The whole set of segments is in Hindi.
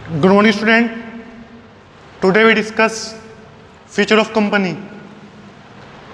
Good morning student, today we discuss feature of company.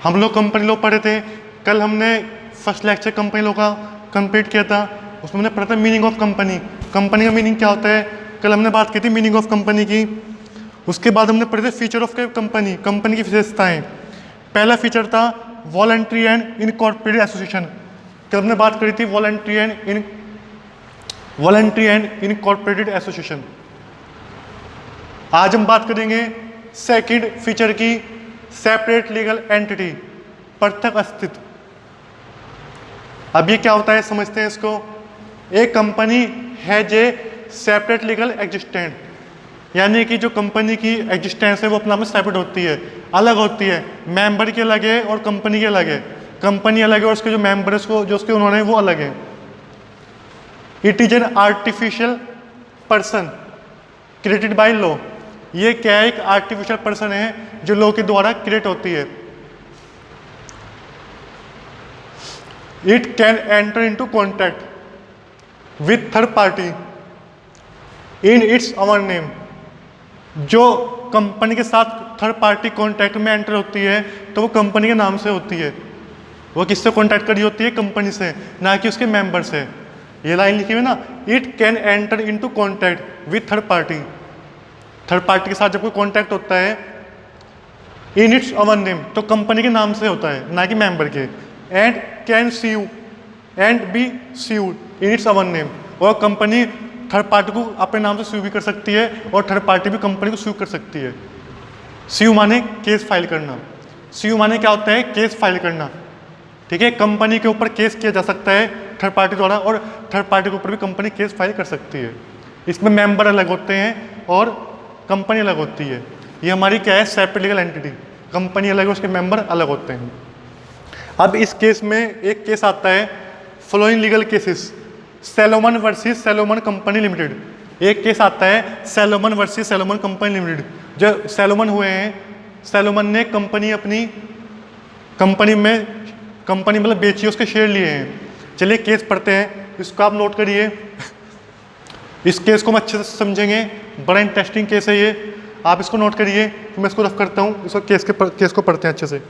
हम लोग कंपनी लॉ पढ़े थे। कल हमने फर्स्ट लेक्चर कंपनी लॉ का कंप्लीट किया था। उसमें हमने पढ़ा था मीनिंग ऑफ कंपनी। कंपनी का मीनिंग क्या होता है, कल हमने बात की थी मीनिंग ऑफ कंपनी की। उसके बाद हमने पढ़े थे फीचर ऑफ कंपनी, कंपनी की विशेषताएं। पहला फीचर था वॉलंटरी एंड इनकॉर्पोरेटेड एसोसिएशन। कल हमने बात करी थी वॉलंटरी एंड इनकॉर्पोरेटेड एसोसिएशन। आज हम बात करेंगे सेकंड फीचर की, सेपरेट लीगल एंटिटी, पृथक अस्तित्व। अब ये क्या होता है समझते हैं इसको। एक company has a separate legal existence, यानी कि जो कंपनी की एग्जिस्टेंस है वो अपना में सेपरेट होती है, अलग होती है। मेंबर के अलग है और कंपनी के अलग है। कंपनी अलग है और उसके जो मेंबर है उसको जो उसके उन्होंने वो अलग है। It is an artificial person created by law. ये क्या है, एक आर्टिफिशियल पर्सन है जो लॉ के द्वारा क्रिएट होती है। It can enter into contact with third party in its own name. जो कंपनी के साथ थर्ड पार्टी कॉन्टैक्ट में एंटर होती है तो वो कंपनी के नाम से होती है। वो किससे कॉन्टैक्ट करी होती है, कंपनी से, ना कि उसके मेंबर से। ये लाइन लिखी हुई ना, it can enter into contact with third party. Third party के साथ जब कोई कॉन्टैक्ट होता है इन इट्स ओन नेम, तो कंपनी के नाम से होता है, ना कि मेंबर के। And can sue and be sued in its own name. और कंपनी थर्ड पार्टी को अपने नाम से स्यू भी कर सकती है और थर्ड पार्टी भी कंपनी को स्यू कर सकती है। सीयू माने केस फाइल करना। सीयू माने क्या होता है, केस फाइल करना। ठीक है, कंपनी के ऊपर केस किया जा सकता है थर्ड पार्टी द्वारा, और थर्ड पार्टी के ऊपर भी कंपनी केस फाइल कर सकती है। इसमें मेंबर अलग होते हैं और कंपनी अलग होती है। ये हमारी क्या है, सेपरेट लीगल एंटिटी। कंपनी अलग है, उसके मेंबर अलग होते हैं। अब इस केस में एक केस आता है following legal cases, Salomon versus Salomon company limited. एक केस आता है Salomon versus Salomon company limited. जो सैलोमन हुए हैं, सैलोमन ने कंपनी अपनी कंपनी मतलब बेची, उसके शेयर लिए हैं। चलिए केस पढ़ते हैं, इसको आप नोट करिए। इस केस को हम अच्छे से समझेंगे, बड़ा इंटरेस्टिंग केस है ये। आप इसको नोट करिए, मैं इसको रफ करता हूँ। इसको केस को पढ़ते हैं अच्छे से।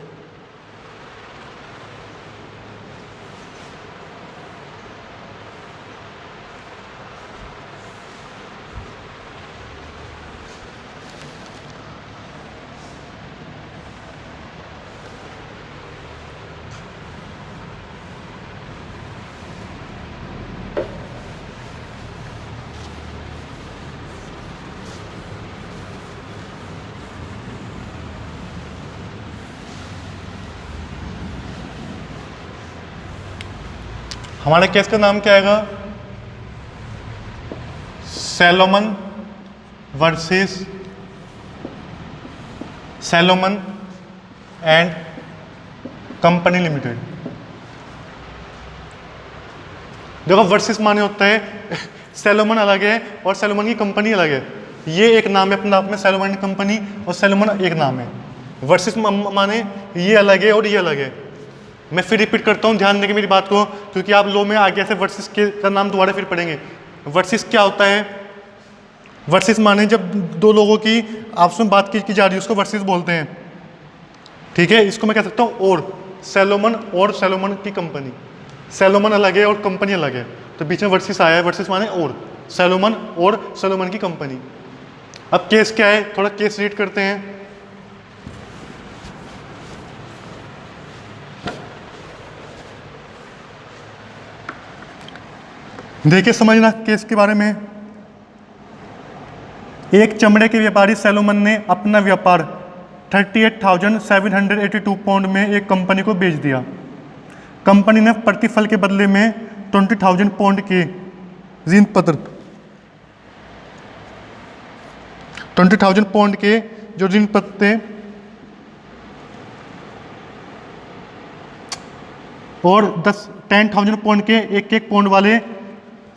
हमारे केस का नाम क्या आएगा, Salomon versus Salomon and company limited. देखो वर्सेस माने होता है सैलोमन अलग है और सैलोमन की कंपनी अलग है। ये एक नाम है अपने आप में, सैलोमन कंपनी और सैलोमन एक नाम है। वर्सेस माने ये अलग है और ये अलग है। मैं फिर रिपीट करता हूँ, ध्यान देंगे मेरी बात को, क्योंकि आप लो में आगे से वर्सेस के का नाम दोबारा फिर पढ़ेंगे। वर्सेस क्या होता है, वर्सेस माने जब दो लोगों की आपस में बात की जा रही है उसको वर्सेस बोलते हैं। ठीक है, इसको मैं कह सकता हूँ और सैलोमन की कंपनी। सैलोमन अलग है और कंपनी अलग है, तो बीच में वर्सेस आया है। वर्सेस माने और सैलोमन की कंपनी। अब केस क्या है, थोड़ा केस रीड करते हैं। देखिए समझना केस के बारे में। एक चमड़े के व्यापारी सैलोमन ने अपना व्यापार 38,782 पाउंड में एक कंपनी को बेच दिया। कंपनी ने प्रतिफल के बदले में 20,000 पाउंड के ऋण पत्र 20,000 पाउंड के जो ऋण पत्र और 10,000 पाउंड के एक पाउंड वाले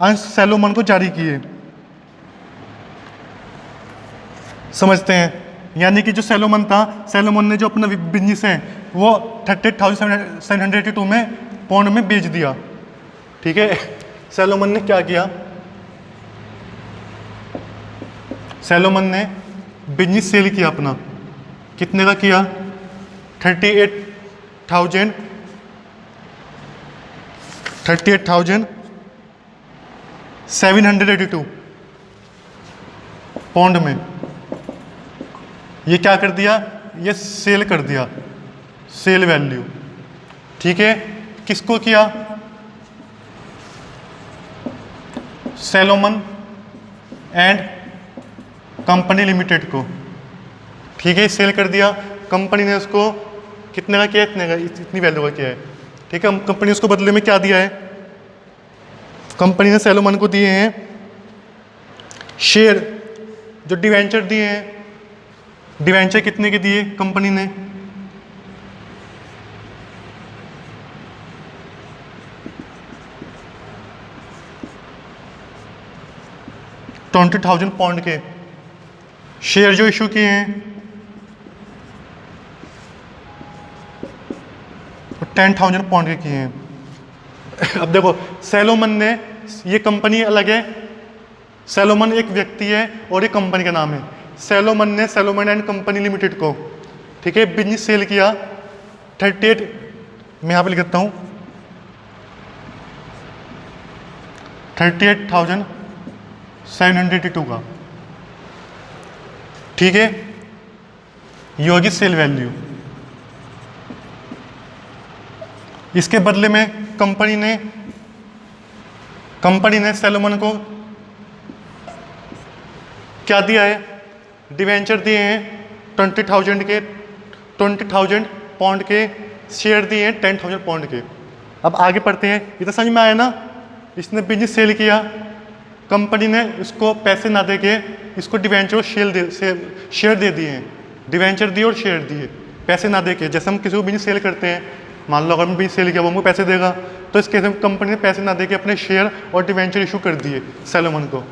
अंश सैलोमन को जारी किए। समझते हैं, यानी कि जो सैलोमन था, सैलोमन ने जो अपना बिजनेस है वो 38,782 में पाउंड में बेच दिया। ठीक है, सैलोमन ने क्या किया, सैलोमन ने बिजनेस सेल किया अपना, कितने का किया? 38,782 पाउंड में। ये क्या कर दिया? ये सेल कर दिया, सेल वैल्यू। ठीक है, किसको किया? सैलोमन एंड कंपनी लिमिटेड को। ठीक है, सेल कर दिया। कंपनी ने उसको कितने का किया? इतने का, इतनी वैल्यू का किया है। ठीक है, कंपनी उसको बदले में क्या दिया है? कंपनी ने सैलोमन को दिए हैं शेयर, जो डिवेंचर दिए हैं। डिवेंचर कितने के दिए कंपनी ने? £20,000 के शेयर जो इशू किए हैं, 10,000 पाउंड के किए हैं। अब देखो, सैलोमन ने, ये कंपनी अलग है, सैलोमन एक व्यक्ति है और ये कंपनी का नाम है। सैलोमन ने सैलोमन एंड कंपनी लिमिटेड को, ठीक है, बिजनेस सेल किया 38, मैं यहाँ पे लिख देता हूँ 38,782 का। ठीक है, ये होगी सेल वैल्यू। इसके बदले में कंपनी ने सैलोमन को क्या दिया है? डिवेंचर दिए हैं 20,000 पाउंड के, शेयर दिए हैं 10,000 पाउंड के। अब आगे पढ़ते हैं। इतना समझ में आया ना? इसने बिजनेस सेल किया, कंपनी ने इसको पैसे ना दे के इसको डिवेंचर और शेयर दे दिए हैं। डिवेंचर दिए और शेयर दिए, पैसे ना दे के। जैसे हम किसी को बिजनेस सेल करते हैं, मान लो अगर मैं बिजनेस सेल किया, वो हमको पैसे देगा, तो इस केस में कंपनी ने पैसे ना दे के अपने शेयर और डिवेंचर इशू कर दिए सैलोमन को।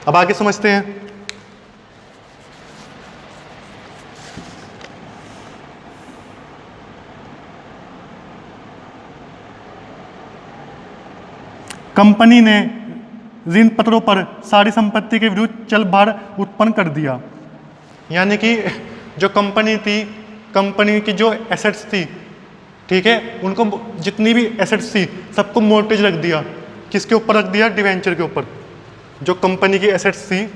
अब आगे समझते हैं। कंपनी ने ऋण पत्रों पर सारी संपत्ति के विरुद्ध चल भार उत्पन्न कर दिया। यानी कि जो कंपनी थी, कंपनी की जो एसेट्स थी, ठीक है, उनको जितनी भी एसेट्स थी सबको मोर्टेज रख दिया। किसके ऊपर रख दिया? डिवेंचर के ऊपर। जो कंपनी की एसेट्स थी,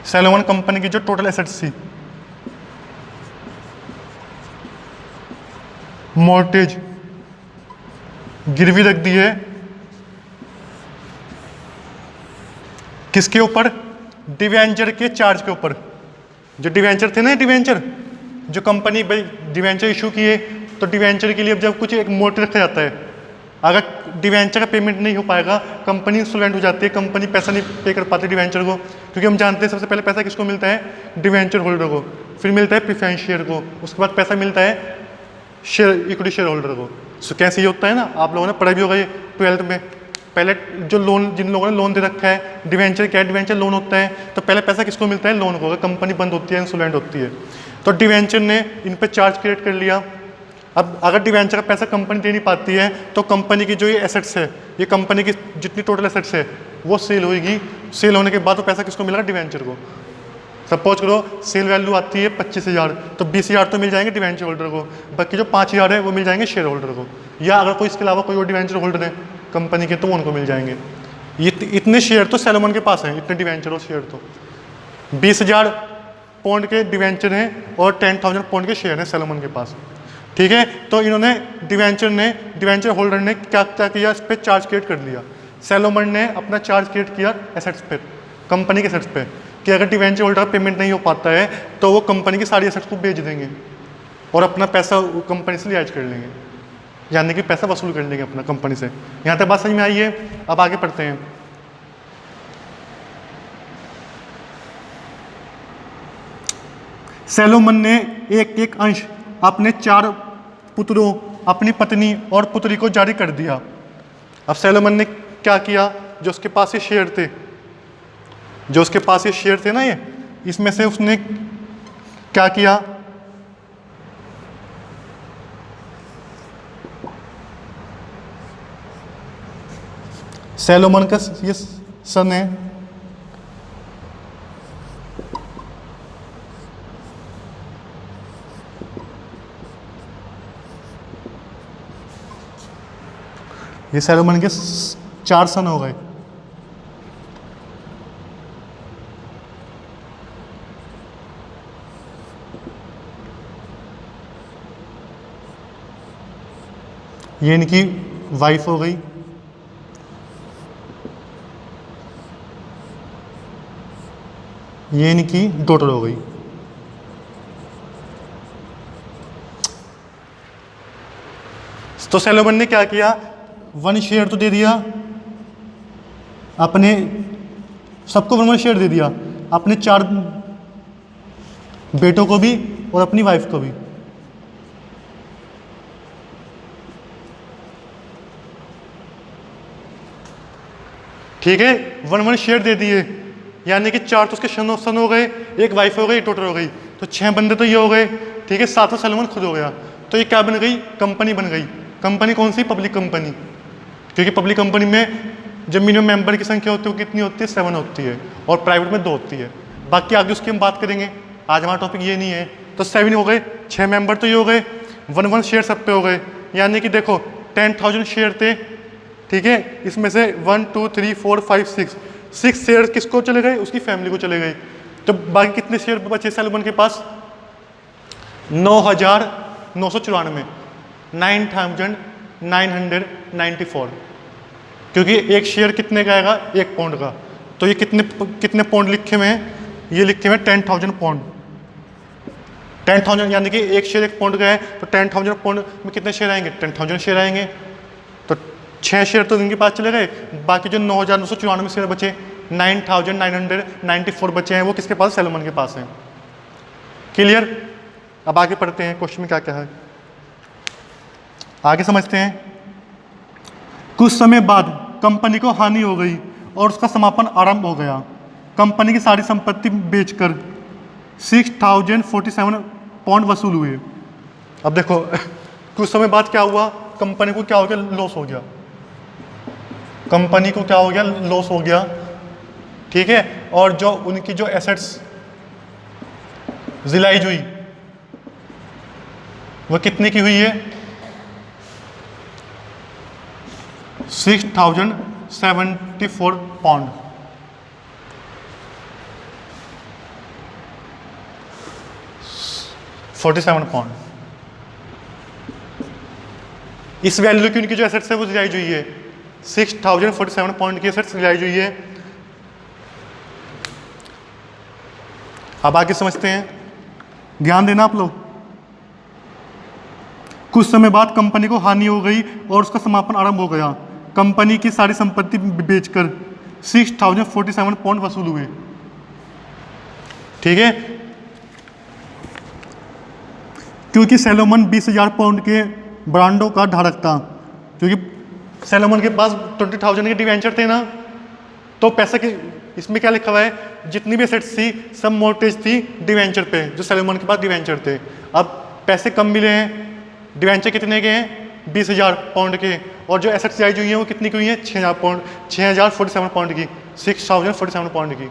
सैलोमन कंपनी की जो टोटल एसेट्स थी, मोर्टेज गिरवी रख दी है। किसके ऊपर? डिवेंचर के चार्ज के ऊपर। जो डिवेंचर थे ना, डिवेंचर जो कंपनी डिवेंचर इशू किए, तो डिवेंचर के लिए जब कुछ एक मोर्टेज रखा जाता है, अगर डिवेंचर का पेमेंट नहीं हो पाएगा, कंपनी इंसॉल्वेंट हो जाती है, कंपनी पैसा नहीं पे कर पाती डिवेंचर को। क्योंकि हम जानते हैं सबसे पहले पैसा किसको मिलता है? डिवेंचर होल्डर को, फिर मिलता है प्रीफरेंस शेयर को, उसके बाद पैसा मिलता है शेयर इक्विटी शेयर होल्डर को। सो कैसे ये होता है ना, आप लोगों ने पढ़ा भी होगा ये 12th में। पहले जो लोन, जिन लोगों ने लोन दे रखा है, डिवेंचर क्या है? डिवेंचर लोन होता है, तो पहले पैसा किसको मिलता है? लोन को। अगर कंपनी बंद होती है, इंसॉल्वेंट होती है, तो डिवेंचर ने इन पे चार्ज क्रिएट कर लिया। अब अगर डिवेंचर का पैसा कंपनी दे नहीं पाती है, तो कंपनी की जो ये एसेट्स है, ये कंपनी की जितनी टोटल एसेट्स है वो सेल होगी। सेल होने के बाद वो पैसा किसको मिलेगा? डिवेंचर को। सपोज करो सेल वैल्यू आती है 25,000, तो 20,000 तो मिल जाएंगे डिवेंचर होल्डर को, बाकी जो 5,000 है वो मिल जाएंगे शेयर होल्डर को। या अगर कोई इसके अलावा कोई और डिवेंचर होल्डर है कंपनी के, तो उनको मिल जाएंगे। ये इतने शेयर तो सैलोमन के पास हैं, इतने डिवेंचर और शेयर। तो 20,000 पाउंड के डिवेंचर हैं और 10,000 पाउंड के शेयर हैं सैलोमन के पास। ठीक है, तो इन्होंने डिवेंचर होल्डर ने क्या क्या किया? इस पर चार्ज क्रिएट कर लिया। सैलोमन ने अपना चार्ज क्रिएट किया एसेट्स पे, कंपनी के एसेट्स पे, कि अगर डिवेंचर होल्डर पेमेंट नहीं हो पाता है तो वो कंपनी की सारी एसेट्स को बेच देंगे और अपना पैसा कंपनी से लिहाज कर लेंगे, यानी कि पैसा वसूल कर लेंगे अपना कंपनी से। यहाँ तक बात समझ में आई है? अब आगे पढ़ते हैं। सैलोमन ने एक एक अंश अपने 4 पुत्रों, अपनी पत्नी और पुत्री को जारी कर दिया। अब सैलोमन ने क्या किया? जो उसके पास ये शेयर थे, ना, ये इसमें से उसने क्या किया? सैलोमन का ये सन है। ये सैलोमन के 4 सन हो गए। ये इनकी वाइफ हो गई। ये इनकी डॉटर हो गई। तो सैलोमन ने क्या किया, 1 शेयर तो दे दिया अपने, सबको 1 शेयर दे दिया, अपने 4 बेटों को भी और अपनी वाइफ को भी। ठीक है, 1 शेयर दे दिए, यानी कि 4 तो उसके सन हो गए, एक वाइफ हो गई, एक डॉटर हो गई, तो 6 बंदे तो ये हो गए। ठीक है, 7वां सैलोमन खुद हो गया। तो ये क्या बन गई, कंपनी बन गई। कंपनी कौन सी, पब्लिक कंपनी, क्योंकि पब्लिक कंपनी में जब मिनिमम मेंबर की संख्या होती है वो कितनी होती है, 7 होती है, और प्राइवेट में 2 होती है। बाकी आगे उसकी हम बात करेंगे, आज हमारा टॉपिक ये नहीं है। तो 7 हो गए, 6 मेंबर तो ये हो गए, 1 शेयर सब पे हो गए, यानी कि देखो 10,000 शेयर थे। ठीक है, इसमें से 1 2 3 4 5 6 शेयर किसको चले गए, उसकी फैमिली को चले गए। तो बाकी कितने शेयर बचे सैलोमन के पास, 9,994, 9,994, क्योंकि एक शेयर कितने का आएगा, 1 पाउंड का। तो ये कितने पाउंड लिखे हुए हैं, ये लिखे हुए हैं 10,000 पाउंड। 10,000 यानी कि एक शेयर 1 पाउंड का है, तो 10,000 पाउंड में कितने शेयर आएंगे, 10,000 शेयर आएंगे। तो 6 शेयर तो इनके पास चले गए, बाकी जो 9,994 शेयर बचे, 9,994 बचे हैं, वो किसके पास, सैलोमन के पास हैं। क्लियर। अब आगे पढ़ते हैं, क्वेश्चन में क्या क्या है आगे समझते हैं। कुछ समय बाद कंपनी को हानि हो गई और उसका समापन आरंभ हो गया। कंपनी की सारी संपत्ति बेचकर 6,047 पाउंड वसूल हुए। अब देखो कुछ समय बाद क्या हुआ, कंपनी को क्या हो गया, लॉस हो गया। कंपनी को क्या हो गया, लॉस हो गया। ठीक है, और जो उनकी जो एसेट्स रिलाइज हुई वो कितने की हुई है, 6,074 पाउंड। £47। इस वैल्यू की उनकी जो एसेट्स है वो रिलाइज हुई है, 6,047 पाउंड की एसेट्स रिलाइज हुई है। अब आगे समझते हैं, ध्यान देना आप लोग। कुछ समय बाद कंपनी को हानि हो गई और उसका समापन आरंभ हो गया। कंपनी की सारी संपत्ति बेचकर 6,047 पाउंड वसूल हुए। ठीक है, क्योंकि सैलोमन 20,000 पाउंड के ब्रांडों का धारक था, क्योंकि सैलोमन के पास 20,000 के डिवेंचर थे ना, तो पैसे की इसमें क्या लिखा हुआ है, जितनी भी एसेट्स थी सब मोर्टेज थी डिवेंचर पे, जो सैलोमन के पास डिवेंचर थे। अब पैसे कम मिले हैं, डिवेंचर कितने के हैं, 20,000 पाउंड के, और जो एसेट्स राइज हुई हैं वो कितनी की हुई हैं, 6,000 पाउंड, 6,047 पाउंड की, 6,047 पाउंड की,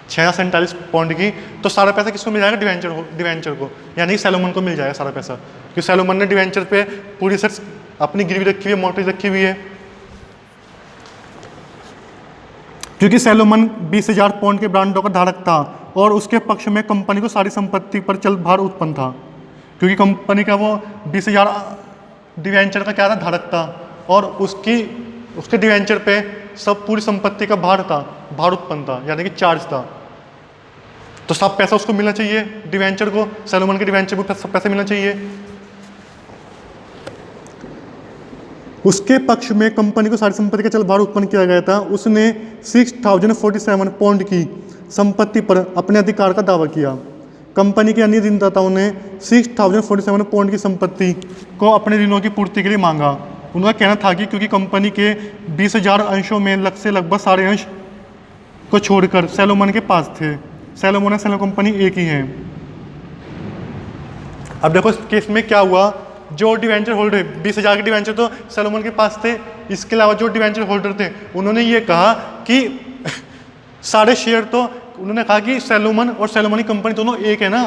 6,047 पाउंड की। तो सारा पैसा किसको मिल जाएगा, डिवेंचर को, यानी सैलोमन को मिल जाएगा सारा पैसा, क्योंकि सैलोमन ने डिवेंचर पे पूरी एसेट्स अपनी गिरवी रखी हुई है, मोर्टेज रखी हुई है। क्योंकि सैलोमन 20,000 पाउंड के ब्रांडों का धारक था और उसके पक्ष में कंपनी को सारी संपत्ति पर चल भार उत्पन्न था, क्योंकि कंपनी का वो 20,000 डिवेंचर का क्या था, धारक था, और उसके डिवेंचर पे सब पूरी संपत्ति का भार उत्पन्न था, यानी कि चार्ज था। तो सब पैसा उसको मिलना चाहिए, डिवेंचर को, सैलोमन के डिवेंचर को सब पैसा मिलना चाहिए। उसके पक्ष में कंपनी को सारी संपत्ति का चल भार उत्पन्न किया गया था। उसने 6,047 पाउंड की संपत्ति पर अपने अधिकार का दावा किया। कंपनी के अन्य ऋणदाताओं ने 6,047 पाउंड की संपत्ति को अपने ऋणों की पूर्ति के लिए मांगा। उनका कहना था कि क्योंकि कंपनी के 20,000 अंशों में लगभग सारे अंश को छोड़कर सैलोमन के पास थे। सैलोमन और सैलोमन कंपनी एक ही है। अब देखो इस केस में क्या हुआ, जो डिवेंचर होल्डर 20,000 के डिवेंचर तो सैलोमन के पास थे, इसके अलावा जो डिवेंचर होल्डर थे उन्होंने ये कहा कि सारे शेयर तो उन्होंने कहा कि सैलोमन और सैलोमन की कंपनी दोनों एक है ना,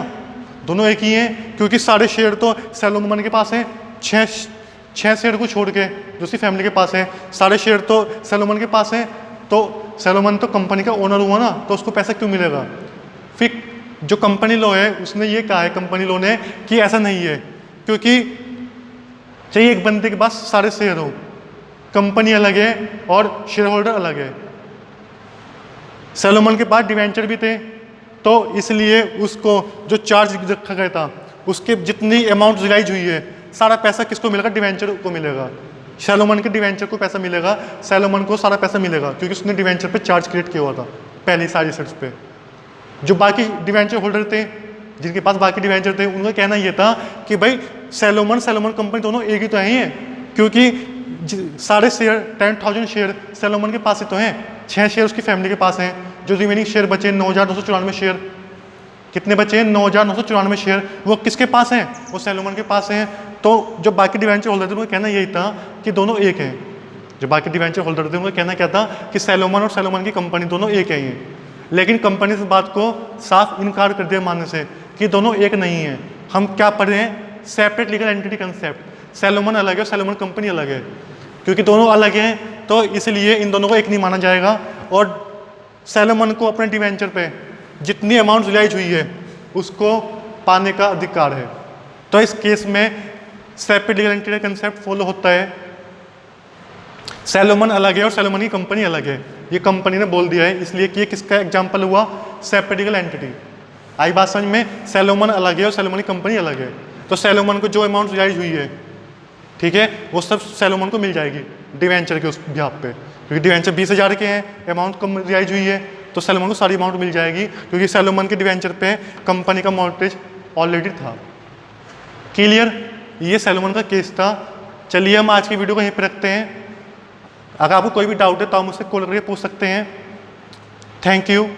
दोनों एक ही हैं, क्योंकि सारे शेयर तो सैलोमन के पास हैं, छः शेयर को छोड़ के जो उसकी फैमिली के पास है, सारे शेयर तो सैलोमन के पास हैं। तो सैलोमन तो कंपनी का ओनर हुआ ना, तो उसको पैसा क्यों मिलेगा? फिर जो कंपनी लॉ है उसने ये कहा है, कंपनी लॉ ने, कि ऐसा नहीं है, क्योंकि चाहिए एक बंदे के पास सारे शेयर हो, कंपनी अलग है और शेयर होल्डर अलग है। सैलोमन के पास डिवेंचर भी थे, तो इसलिए उसको जो चार्ज रखा गया था उसके जितनी अमाउंट रिलाइज हुई है, सारा पैसा किसको मिलेगा? डिवेंचर को मिलेगा। सैलोमन के डिवेंचर को पैसा मिलेगा, सैलोमन को सारा पैसा मिलेगा, क्योंकि उसने डिवेंचर पे चार्ज क्रिएट किया हुआ था पहले सारी सेट्स पे। जो बाकी डिवेंचर होल्डर थे, जिनके पास बाकी डिवेंचर थे, उनका कहना ये था कि भाई सैलोमन कंपनी दोनों एक ही तो है, क्योंकि सारे शेयर 10,000 शेयर सैलोमन के पास ही तो हैं, 6 शेयर उसकी फैमिली के पास हैं, जो रिमेनिंग शेयर बचे 9,994 शेयर, कितने बचे हैं? 9,994 शेयर, वो किसके पास हैं? वो सैलोमन के पास हैं। तो जो बाकी डिवेंचर होल्डर थे उनका कहना यही था कि दोनों एक हैं। जो बाकी डिवेंचर होल्डर थे उनका कहना क्या था कि सैलोमन और सैलोमन की कंपनी दोनों एक है। लेकिन कंपनी इस बात को साफ इनकार कर दिया मानने से कि दोनों एक नहीं है। हम क्या पढ़ रहे हैं? Separate legal entity concept. Salomon अलग है, सैलोमन कंपनी अलग है, क्योंकि दोनों अलग हैं तो इसलिए इन दोनों को एक नहीं माना जाएगा। और सैलोमन को अपने डिवेंचर पे जितनी अमाउंट रिलाइज हुई है उसको पाने का अधिकार है। तो इस केस में separate legal entity concept follow होता है। सैलोमन अलग है और सैलोमन की कंपनी अलग है, ये कंपनी ने बोल दिया है, इसलिए कि ये किसका एग्जांपल हुआ? Separate legal entity. आई बात समझ में? सैलोमन अलग है और सैलोमन की कंपनी अलग है, तो सैलोमन को जो अमाउंट रिलाइज हुई है, ठीक है, वो सब सैलोमन को मिल जाएगी डिवेंचर के उस बिहाफ पे, क्योंकि डिवेंचर 20,000 के हैं, अमाउंट कम रिलाइज हुई है, तो सैलोमन को सारी अमाउंट मिल जाएगी, क्योंकि सैलोमन के डिवेंचर पे कंपनी का मॉर्टगेज ऑलरेडी था। क्लियर? ये सैलोमन का केस था। चलिए हम आज की वीडियो को यहीं पर रखते हैं। अगर आपको कोई भी डाउट है तो आप मुझसे कॉल करके पूछ सकते हैं। Thank you.